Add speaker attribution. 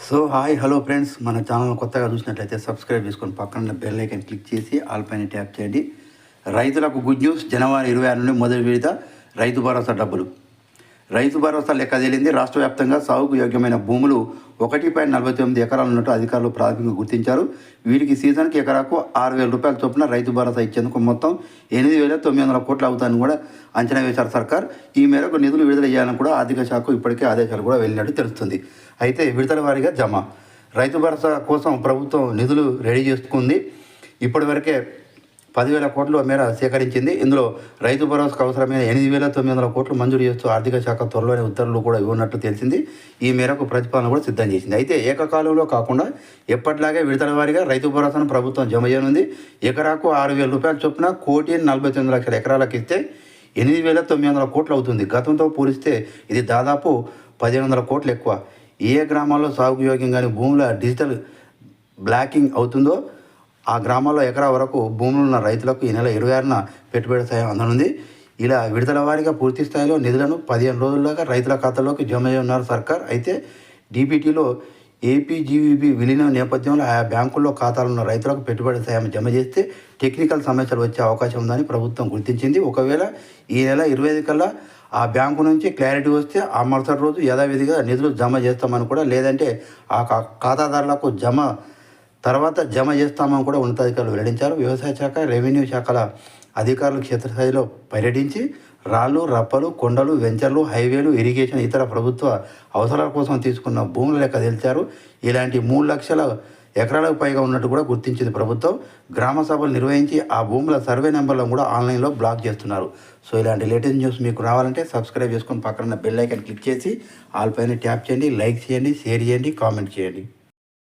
Speaker 1: So hi hello friends, మన channel కొత్తగా చూసినట్లయితే సబ్స్క్రైబ్ చేసుకొని పక్కన బెల్ ఐకాన్ క్లిక్ చేసి ఆల్ పైన ట్యాప్ చేయండి. రైతులకు గుడ్ న్యూస్. జనవరి 26 నుండి మొదటి విడత రైతు భరోసా డబ్బులు. రైతు భరోసా లెక్క తేలింది. రాష్ట్ర వ్యాప్తంగా సాగుకు యోగ్యమైన భూములు 1.49 ఎకరాలు ఉన్నట్టు అధికారులు ప్రాథమికంగా గుర్తించారు. వీటికి సీజన్కి ఎకరాకు 6,000 రూపాయల చొప్పున రైతు భరోసా ఇచ్చేందుకు మొత్తం 8,900 కోట్లు అవుతాయని కూడా అంచనా వేశారు సర్కార్. ఈ మేరకు నిధులు విడుదల చేయాలని కూడా ఆర్థిక శాఖ ఇప్పటికే ఆదేశాలు కూడా వెళ్ళినట్టు తెలుస్తుంది. అయితే విడతల వారీగా జమ. రైతు భరోసా కోసం ప్రభుత్వం నిధులు రెడీ చేసుకుంది. ఇప్పటివరకే 10,000 కోట్ల మేర సేకరించింది. ఇందులో రైతు భరోసాకు అవసరమైన 8,900 కోట్లు మంజూరు చేస్తూ ఆర్థిక శాఖ త్వరలోనే ఉత్తర్వులు కూడా ఇవ్వనట్టు తెలిసింది. ఈ మేరకు ప్రతిపాదన కూడా సిద్ధం చేసింది. అయితే ఏకకాలంలో కాకుండా ఎప్పటిలాగే విడతల వారీగా రైతు భరోసాను ప్రభుత్వం జమ చేయనుంది. ఎకరాకు 6,000 రూపాయల చొప్పున 1,49,00,000 ఎకరాలకు ఇస్తే 8,900 కోట్లు అవుతుంది. గతంతో పోలిస్తే ఇది దాదాపు 1,500 కోట్లు ఎక్కువ. ఏ గ్రామాల్లో సాగు యోగ్యంగానే భూముల డిజిటల్ బ్లాకింగ్ అవుతుందో ఆ గ్రామాల్లో ఎకరా వరకు భూములు ఉన్న రైతులకు ఈ నెల 26న పెట్టుబడి సాయం అందనుంది. ఇలా విడతల వారీగా పూర్తి స్థాయిలో నిధులను 15 రోజుల్లోగా రైతుల ఖాతాలోకి జమ చేయనున్నారు సర్కార్. అయితే డీబీటీలో ఏపీజీవీబీ విలీనం నేపథ్యంలో ఆయా బ్యాంకుల్లో ఖాతాలున్న రైతులకు పెట్టుబడి సాయం జమ చేస్తే టెక్నికల్ సమస్యలు వచ్చే అవకాశం ఉందని ప్రభుత్వం గుర్తించింది. ఒకవేళ ఈ నెల 25 కల్లా ఆ బ్యాంకు నుంచి క్లారిటీ వస్తే ఆ మరుసటి రోజు యథావిధిగా నిధులు జమ చేస్తామని కూడా, లేదంటే ఆ ఖాతాదారులకు తర్వాత జమ చేస్తామని కూడా ఉన్నతాధికారులు వెల్లడించారు. వ్యవసాయ శాఖ, రెవెన్యూ శాఖల అధికారులు క్షేత్రస్థాయిలో పర్యటించి రాళ్ళు, రప్పలు, కొండలు, వెంచర్లు, హైవేలు, ఇరిగేషన్, ఇతర ప్రభుత్వ అవసరాల కోసం తీసుకున్న భూముల లెక్క తెలిచారు. ఇలాంటి 3 లక్షల ఎకరాలకు పైగా ఉన్నట్టు కూడా గుర్తించింది ప్రభుత్వం. గ్రామ సభలు నిర్వహించి ఆ భూముల సర్వే నెంబర్లను కూడా ఆన్లైన్లో బ్లాక్ చేస్తున్నారు. సో ఇలాంటి లేటెస్ట్ న్యూస్ మీకు రావాలంటే సబ్స్క్రైబ్ చేసుకొని పక్కన బెల్ ఐకాన్ క్లిక్ చేసి ఆల్ పైన ట్యాప్ చేయండి, లైక్ చేయండి, షేర్ చేయండి, కామెంట్ చేయండి.